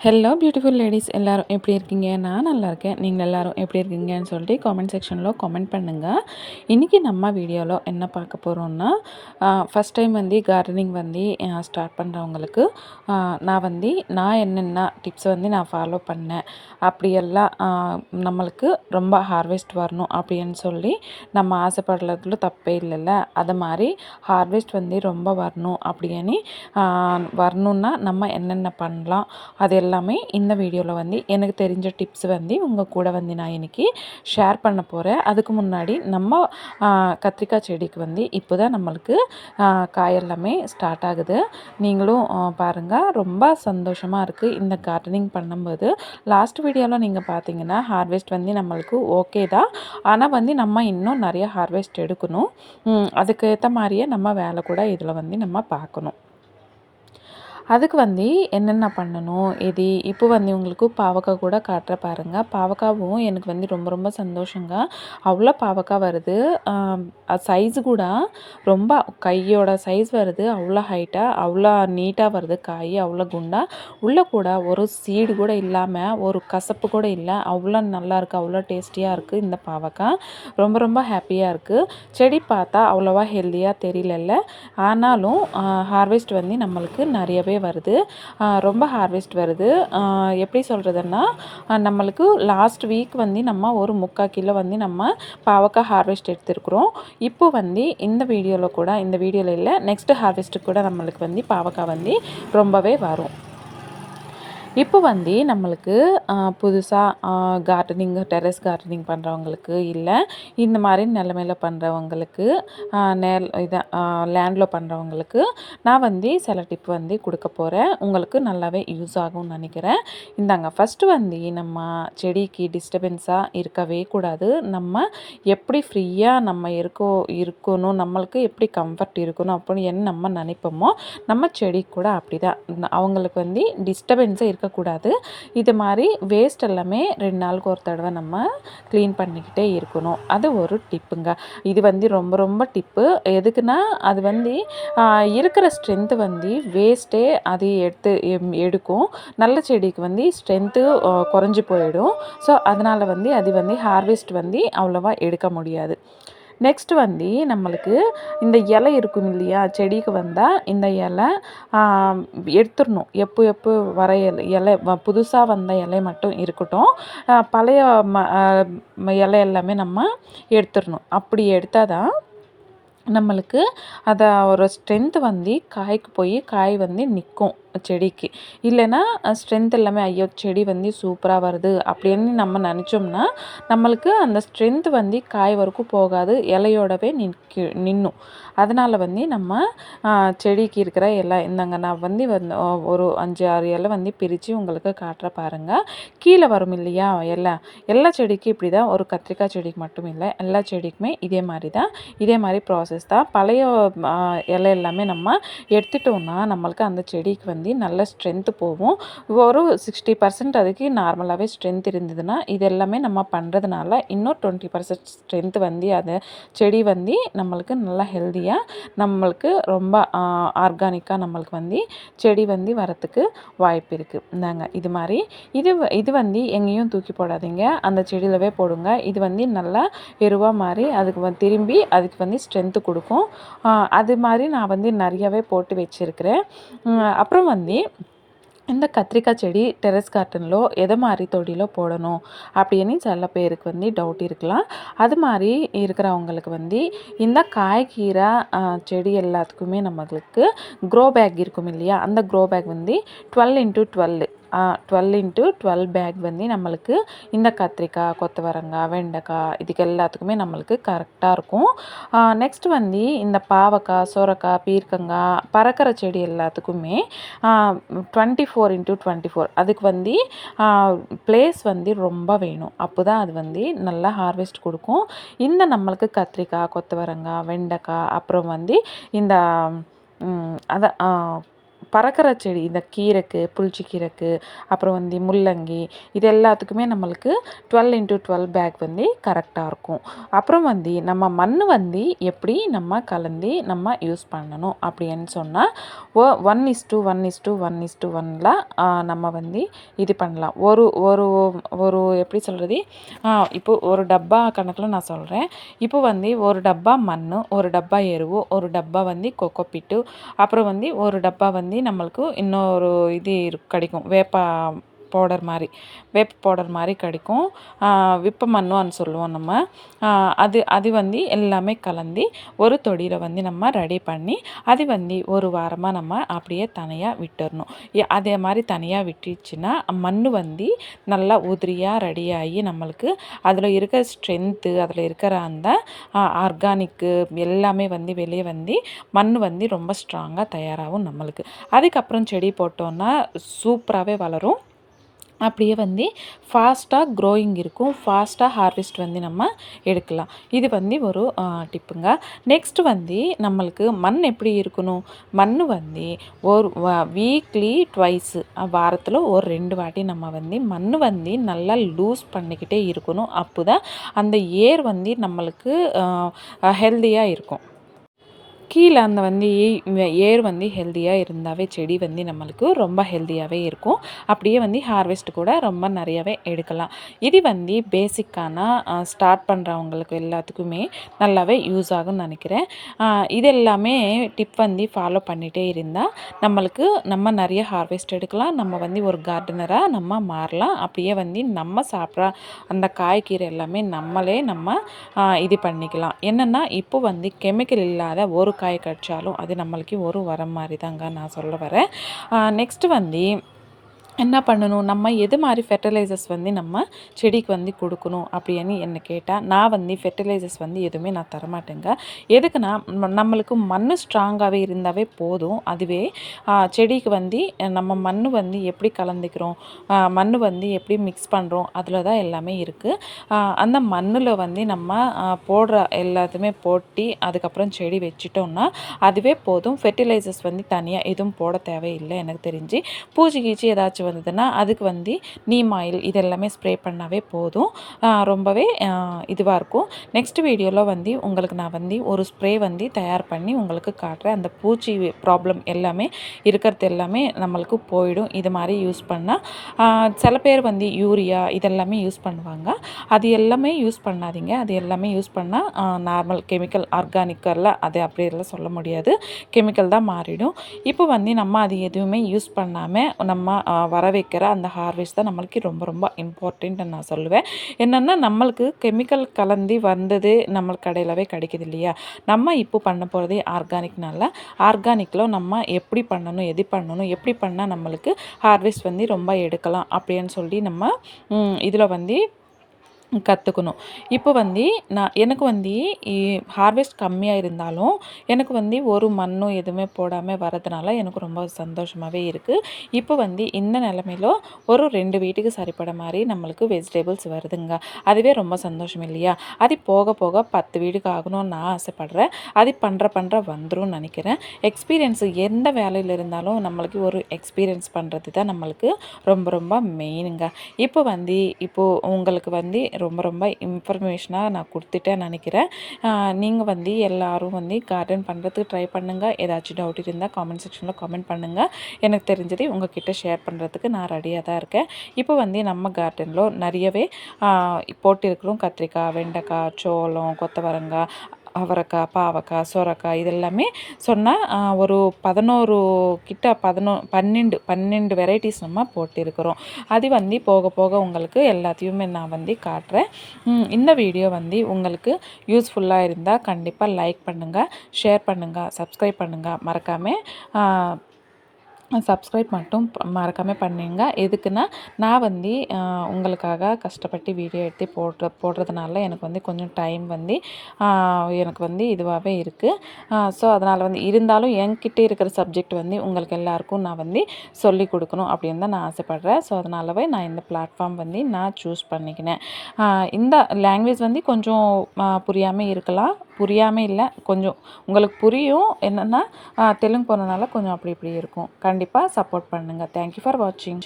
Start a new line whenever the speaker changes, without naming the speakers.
Hello beautiful ladies எல்லோரும் எப்படி இருக்கீங்க? நான் நல்லா இருக்கேன். நீங்கள் எல்லோரும் எப்படி இருக்கீங்கன்னு சொல்லிட்டு காமெண்ட் செக்ஷனில் கமெண்ட் பண்ணுங்கள். இன்றைக்கி நம்ம வீடியோவில் என்ன பார்க்க போகிறோம்னா, ஃபஸ்ட் டைம் கார்டனிங் ஸ்டார்ட் பண்ணுறவங்களுக்கு நான் என்னென்ன டிப்ஸ் நான் ஃபாலோ பண்ணேன், அப்படியெல்லாம் நம்மளுக்கு ரொம்ப ஹார்வெஸ்ட் வரணும் அப்படின்னு சொல்லி நம்ம ஆசைப்படுறதுல தப்பே இல்லைல்ல. அது மாதிரி ஹார்வெஸ்ட் ரொம்ப வரணும் அப்படின்னு வரணுன்னா நம்ம என்னென்ன பண்ணலாம், அது எல்லாமே இந்த வீடியோவில் எனக்கு தெரிஞ்ச டிப்ஸ் உங்கள் கூட நான் இன்றைக்கி ஷேர் பண்ண போகிறேன். அதுக்கு முன்னாடி நம்ம கத்திரிக்காய் செடிக்கு இப்போ தான் நம்மளுக்கு காய் எல்லாமே ஸ்டார்ட் ஆகுது. நீங்களும் பாருங்கள், ரொம்ப சந்தோஷமாக இருக்குது இந்த கார்டனிங் பண்ணும்போது. லாஸ்ட் வீடியோவில் நீங்கள் பார்த்தீங்கன்னா ஹார்வெஸ்ட் நம்மளுக்கு ஓகே தான், ஆனால் நம்ம இன்னும் நிறைய ஹார்வெஸ்ட் எடுக்கணும். அதுக்கேற்ற மாதிரியே நம்ம வேலை கூட இதில் நம்ம பார்க்கணும். அதுக்கு என்னென்ன பண்ணணும் இது இப்போ உங்களுக்கு பாவக்காய் கூட காட்டுற பாருங்கள். பாவக்காவும் எனக்கு ரொம்ப ரொம்ப சந்தோஷங்க. அவ்வளோ பாவக்காய் வருது. சைஸு கூட ரொம்ப கையோட சைஸ் வருது. அவ்வளோ ஹைட்டாக அவ்வளோ நீட்டாக வருது காய், அவ்வளோ குண்டாக. உள்ளே கூட ஒரு சீடு கூட இல்லாமல், ஒரு கசப்பு கூட இல்லை. அவ்வளோ நல்லாயிருக்கு, அவ்வளோ டேஸ்டியாக இருக்குது இந்த பாவக்காய். ரொம்ப ரொம்ப ஹாப்பியாக இருக்குது. செடி பார்த்தா அவ்வளோவா ஹெல்த்தியாக தெரியல, ஆனாலும் ஹார்வெஸ்ட் நம்மளுக்கு நிறையவே வருது. ரொம்ப ஹார்வெஸ்ட் வருது. எப்படி சொல்கிறதுன்னா, நம்மளுக்கு லாஸ்ட் வீக் நம்ம ஒரு 3/4 கிலோ நம்ம பாவக்காய் ஹார்வெஸ்ட் எடுத்துருக்குறோம். இப்போ இந்த வீடியோவில் கூட, இந்த வீடியோவில் இல்லை, நெக்ஸ்ட் ஹார்வெஸ்ட்டுக்கு கூட நம்மளுக்கு பாவக்காய் ரொம்பவே வரும். இப்போ நம்மளுக்கு புதுசாக டெரஸ் கார்டனிங் பண்ணுறவங்களுக்கு, இல்லை இந்த மாதிரி நிலமையில பண்ணுறவங்களுக்கு, லேண்டில் பண்ணுறவங்களுக்கு நான் சில டிப் கொடுக்க போகிறேன். உங்களுக்கு நல்லாவே யூஸ் ஆகும்னு நினைக்கிறேன். இந்தாங்க, ஃபஸ்ட்டு நம்ம செடிக்கு டிஸ்டர்பன்ஸாக இருக்கவே கூடாது. நம்ம எப்படி ஃப்ரீயாக நம்ம இருக்கணும், நம்மளுக்கு எப்படி கம்ஃபர்ட் இருக்கணும் அப்படின்னு நம்ம நினைப்போமோ, நம்ம செடி கூட அப்படி தான். அவங்களுக்கு டிஸ்டர்பன்ஸே இருக்கக்கூடாது. இது மாதிரி வேஸ்ட் எல்லாமே 2 நாளுக்கு ஒரு தடவை நம்ம க்ளீன் பண்ணிக்கிட்டே இருக்கணும். அது ஒரு டிப்புங்க. இது ரொம்ப ரொம்ப டிப்பு. எதுக்குன்னா, அது இருக்கிற ஸ்ட்ரென்த்து வேஸ்ட்டே அது எடுக்கும். நல்ல செடிக்கு ஸ்ட்ரென்த்து குறைஞ்சி போயிடும். ஸோ அதனால் அது ஹார்வெஸ்ட் அவ்வளோவா எடுக்க முடியாது. நெக்ஸ்ட் நம்மளுக்கு இந்த இலை இருக்கும் இல்லையா, செடிக்கு வந்தால் இந்த இலை எடுத்துடணும். எப்போ வர இலை புதுசாக வந்த இலை மட்டும் இருக்கட்டும். பழைய இலை எல்லாமே நம்ம எடுத்துடணும். அப்படி எடுத்தால் தான் நம்மளுக்கு அதை ஒரு ஸ்ட்ரென்த்து காய்க்கு போய் காய் நிற்கும் செடிக்கு. இல்லைன்னா ஸ்ட்ரென்த் எல்லாமே ஐயோ செடி சூப்பராக வருது அப்படின்னு நம்ம நினச்சோம்னா, நம்மளுக்கு அந்த ஸ்ட்ரென்த்து காய் வரைக்கும் போகாது, இலையோடவே நின்றும். அதனால் நம்ம செடிக்கு இருக்கிற இலை இந்தாங்க, நான் ஒரு 5-6 இலை பிரித்து உங்களுக்கு காட்டுற பாருங்கள். கீழே வரும் இல்லையா இலை, எல்லா செடிக்கும் இப்படி தான். ஒரு கத்திரிக்காய் செடிக்கு மட்டும் இல்லை, எல்லா செடிக்குமே இதே மாதிரி தான். இதே மாதிரி ப்ராசஸ் தான். பழைய இலை எல்லாமே நம்ம எடுத்துட்டோம்னா நம்மளுக்கு அந்த செடிக்கு நல்ல ஸ்ட்ரென்த்து போகும். ஒரு 60% அதுக்கு நார்மலாகவே ஸ்ட்ரென்த் இருந்ததுன்னா, இது எல்லாமே நம்ம பண்ணுறதுனால இன்னும் 20% ஸ்ட்ரென்த்து அது செடி நம்மளுக்கு நல்லா ஹெல்தியாக, நம்மளுக்கு ரொம்ப ஆர்கானிக்காக நம்மளுக்கு செடி வரத்துக்கு வாய்ப்பு இருக்குது. இந்தாங்க, இது மாதிரி இது எங்கேயும் தூக்கி போடாதீங்க, அந்த செடியிலவே போடுங்க. இது நல்லா எருவாக மாதிரி அதுக்கு திரும்பி அதுக்கு ஸ்ட்ரென்த்து கொடுக்கும். அது மாதிரி நான் நிறையவே போட்டு வச்சுருக்கிறேன். அப்புறம் இந்த கத்திரிக்காய் செடி டெரஸ் கார்டனில் எதை மாதிரி தொட்டியில் போடணும் அப்படின்னு சில பேருக்கு டவுட் இருக்கலாம். அது மாதிரி இருக்கிறவங்களுக்கு இந்த காய்கீரை செடி எல்லாத்துக்குமே நம்மளுக்கு க்ரோ பேக் இருக்கும் இல்லையா, அந்த grow bag 12x12 12x12 back நம்மளுக்கு இந்த கத்திரிக்காய், கொத்தவரங்காய், வெண்டைக்காய் இதுக்கு எல்லாத்துக்குமே நம்மளுக்கு கரெக்டாக இருக்கும். நெக்ஸ்ட் இந்த பாவக்காய், சுரக்காய், பீர்க்கங்காய், பறக்கிற செடி எல்லாத்துக்குமே 24x24 அதுக்கு பிளேஸ் ரொம்ப வேணும். அப்போ தான் அது நல்லா ஹார்வெஸ்ட் கொடுக்கும். இந்த நம்மளுக்கு கத்திரிக்காய், கொத்தவரங்காய், வெண்டைக்காய், அப்புறம் இந்த பறக்கிற செடி இந்த கீரைக்கு, புளிச்ச கீரைக்கு, அப்புறம் வந்து முள்ளங்கி இது எல்லாத்துக்குமே நம்மளுக்கு 12x12 பேக் வந்து கரெக்டாக இருக்கும். அப்புறம் வந்து நம்ம மண் வந்து எப்படி நம்ம கலந்து நம்ம யூஸ் பண்ணணும் அப்படின்னு சொன்னால் 1:1:1:1ல நம்ம வந்து இது பண்ணலாம். ஒரு ஒரு ஒரு எப்படி சொல்கிறது, இப்போ ஒரு டப்பா கணக்கில் நான் சொல்கிறேன். இப்போ வந்து ஒரு டப்பா மண், ஒரு டப்பா எருவு, ஒரு டப்பா வந்து கொக்கோபிட்டு, அப்புறம் வந்து ஒரு டப்பா வந்து நம்மளுக்கு இன்னொரு இது கிடைக்கும் வேப்ப பவுடர் மாதிரி கிடைக்கும். விப்ப மண்ணுன்னு சொல்லுவோம் நம்ம. அது அது வந்து எல்லாமே கலந்து ஒரு தொடியில் வந்து நம்ம ரெடி பண்ணி அது வந்து ஒரு வாரமாக நம்ம அப்படியே தனியாக விட்டுறணும். அதே மாதிரி தனியாக விட்டுச்சுன்னா மண் வந்து நல்லா உதிரியாக ரெடியாகி நம்மளுக்கு அதில் இருக்கிற ஸ்ட்ரென்த்து, அதில் இருக்கிற அந்த ஆர்கானிக்கு எல்லாமே வந்து வெளியே வந்து மண் வந்து ரொம்ப ஸ்ட்ராங்காக தயாராகும் நம்மளுக்கு. அதுக்கப்புறம் செடி போட்டோன்னா சூப்பராகவே வளரும். அப்படியே வந்து ஃபாஸ்ட்டாக க்ரோயிங் இருக்கும். ஃபாஸ்ட்டாக ஹார்வெஸ்ட் வந்து நம்ம எடுக்கலாம். இது வந்து ஒரு டிப்புங்க. நெக்ஸ்ட்டு வந்து நம்மளுக்கு மண் எப்படி இருக்கணும், மண் வந்து ஒரு வீக்லி ட்வைஸு வாரத்தில் ஒரு 2 வாட்டி நம்ம வந்து மண் வந்து நல்லா லூஸ் பண்ணிக்கிட்டே இருக்கணும். அப்போ தான் அந்த ஏர் வந்து நம்மளுக்கு ஹெல்தியாக இருக்கும். கீழே அந்த வந்து ஏர் வந்து ஹெல்த்தியாக இருந்தாவே செடி வந்து நம்மளுக்கு ரொம்ப ஹெல்த்தியாகவே இருக்கும். அப்படியே வந்து ஹார்வெஸ்ட் கூட ரொம்ப நிறையவே எடுக்கலாம். இது வந்து பேசிக்கான ஸ்டார்ட் பண்ணுறவங்களுக்கு எல்லாத்துக்குமே நல்லாவே யூஸ் ஆகும்னு நினைக்கிறேன். இது எல்லாமே டிப் வந்து ஃபாலோ பண்ணிகிட்டே இருந்தால் நம்மளுக்கு நம்ம நிறைய ஹார்வெஸ்ட் எடுக்கலாம். நம்ம வந்து ஒரு கார்டனராக நம்ம மாறலாம். அப்படியே வந்து நம்ம சாப்பிட்ற அந்த காய்கறி எல்லாமே நம்ம இது பண்ணிக்கலாம். என்னென்னா இப்போ வந்து கெமிக்கல் இல்லாத ஒரு காய் கடிச்சாலும் அது நம்மளுக்கு ஒரு வரம் மாதிரி தாங்க நான் சொல்ல வரேன். நெக்ஸ்ட்டு வந்து என்ன பண்ணணும், நம்ம எது மாதிரி ஃபெர்டிலைசர்ஸ் வந்து நம்ம செடிக்கு வந்து கொடுக்கணும் அப்படின்னு என்ன கேட்டால், நான் வந்து ஃபெர்டிலைசர்ஸ் வந்து எதுவுமே நான் தரமாட்டேங்க. எதுக்குன்னா நம்மளுக்கு மண் ஸ்ட்ராங்காகவே இருந்தாவே போதும். அதுவே செடிக்கு வந்து நம்ம மண் வந்து எப்படி கலந்துக்கிறோம், மண் வந்து எப்படி மிக்ஸ் பண்ணுறோம், அதில் தான் எல்லாமே இருக்குது. அந்த மண்ணில் வந்து நம்ம போடுற எல்லாத்தையுமே போட்டு அதுக்கப்புறம் செடி வச்சிட்டோம்னா அதுவே போதும். ஃபெர்டிலைசர்ஸ் வந்து தனியாக எதுவும் போட தேவையில்லை எனக்கு தெரிஞ்சு. பூச்சி கீச்சி ஏதாச்சும் வந்ததுன்னா அதுக்கு வந்து நீம் ஆயில் இதெல்லாமே ஸ்ப்ரே பண்ணாவே போதும். ரொம்பவே இதுவாக இருக்கும். நெக்ஸ்ட் வீடியோவில் வந்து உங்களுக்கு நான் வந்து ஒரு ஸ்ப்ரே வந்து தயார் பண்ணி உங்களுக்கு காட்டுறேன். அந்த பூச்சி ப்ராப்ளம் எல்லாமே இருக்கிறது எல்லாமே நம்மளுக்கு போயிடும் இது மாதிரி யூஸ் பண்ணால். சில பேர் வந்து யூரியா இதெல்லாமே யூஸ் பண்ணுவாங்க. அது எல்லாமே யூஸ் பண்ணாதீங்க. அது எல்லாமே யூஸ் பண்ணால் நார்மல் கெமிக்கல் ஆர்கானிக்கெல்லாம் அது அப்படியெல்லாம் சொல்ல முடியாது, கெமிக்கல் தான் மாறிடும். இப்போ வந்து நம்ம அது எதுவுமே யூஸ் பண்ணாமல் நம்ம வர வைக்கிற அந்த ஹார்வெஸ்ட் தான் நம்மளுக்கு ரொம்ப ரொம்ப இம்பார்ட்டன்ட்னு நான் சொல்லுவேன். என்னென்னா நம்மளுக்கு கெமிக்கல் கலந்து வந்தது நம்மளுக்கு கடையிலவே கிடைக்கிது இல்லையா. நம்ம இப்போ பண்ண போகிறதே ஆர்கானிக்னால ஆர்கானிக்கில் நம்ம எப்படி பண்ணணும், எது பண்ணணும், எப்படி பண்ணால் நம்மளுக்கு ஹார்வெஸ்ட் வந்து ரொம்ப எடுக்கலாம் அப்படின்னு சொல்லி நம்ம இதில் வந்து கற்றுக்கணும். இப்போ வந்து எனக்கு வந்து ஹார்வெஸ்ட் கம்மியாக இருந்தாலும் எனக்கு வந்து ஒரு மண்ணும் எதுவுமே போடாமல் வரதுனால எனக்கு ரொம்ப சந்தோஷமாகவே இருக்குது. இப்போ வந்து இந்த நிலமையில ஒரு 2 வீட்டுக்கு சரிப்பட மாதிரி நம்மளுக்கு வெஜிடபிள்ஸ் வருதுங்க. அதுவே ரொம்ப சந்தோஷம் இல்லையா. அது போக போக 10 வீடுக்கு ஆகணும்னு நான் ஆசைப்பட்றேன். அது பண்ணுற வந்துடும் நினைக்கிறேன். எக்ஸ்பீரியன்ஸ் எந்த வேலையில் இருந்தாலும் நம்மளுக்கு ஒரு எக்ஸ்பீரியன்ஸ் பண்ணுறது தான் நம்மளுக்கு ரொம்ப ரொம்ப மெயினுங்க. இப்போ உங்களுக்கு வந்து ரொம்ப ரொம்ப இன்ஃபர்மேஷனாக நான் கொடுத்துட்டேன்னு நினைக்கிறேன். நீங்கள் வந்து எல்லோரும் வந்து கார்டன் பண்ணுறதுக்கு ட்ரை பண்ணுங்கள். ஏதாச்சும் டவுட் இருந்தால் காமெண்ட் செக்ஷனில் காமெண்ட் பண்ணுங்கள். எனக்கு தெரிஞ்சதை உங்கள்கிட்ட ஷேர் பண்ணுறதுக்கு நான் ரெடியாக தான் இருக்கேன். இப்போ வந்து நம்ம கார்டனில் நிறையவே போட்டிருக்கிறோம். கத்திரிக்காய், வெண்டைக்காய், சோளம், கொத்தவரங்காய், அவரைக்காய், பாவக்காய், சொரக்காய் இதெல்லாமே சொன்னால் ஒரு 11 கிட்ட 12 வெரைட்டிஸ் நம்ம போட்டிருக்கிறோம். அது வந்து போக போக உங்களுக்கு எல்லாத்தையுமே நான் வந்து காட்டுறேன். இந்த வீடியோ வந்து உங்களுக்கு யூஸ்ஃபுல்லாக இருந்தால் கண்டிப்பாக லைக் பண்ணுங்கள், ஷேர் பண்ணுங்கள், சப்ஸ்கிரைப் பண்ணுங்கள். மறக்காமல் சப்ஸ்கிரைப் மட்டும் மறக்காமல் பண்ணுங்க. எதுக்குன்னா நான் வந்து உங்களுக்காக கஷ்டப்பட்டு வீடியோ எடுத்து போடுறதுனால எனக்கு வந்து கொஞ்சம் டைம் வந்து எனக்கு வந்து இதுவாகவே இருக்குது. ஸோ அதனால் வந்து இருந்தாலும் என்கிட்ட இருக்கிற சப்ஜெக்ட் வந்து உங்களுக்கு எல்லாருக்கும் நான் வந்து சொல்லிக் கொடுக்கணும் அப்படின்னு தான் நான் ஆசைப்பட்றேன். ஸோ அதனாலவே நான் இந்த பிளாட்ஃபார்ம் வந்து நான் சூஸ் பண்ணிக்கினேன். இந்த லாங்குவேஜ் வந்து கொஞ்சம் புரியாமல் இருக்கலாம், புரியாமல் இல்லை, கொஞ்சம் உங்களுக்கு புரியும். என்னென்னா தெலுங்கு போனதுனால கொஞ்சம் அப்படி இப்படி இருக்கும். கண்டிப்பாக சப்போர்ட் பண்ணுங்கள். தேங்க்யூ ஃபார் வாட்சிங்.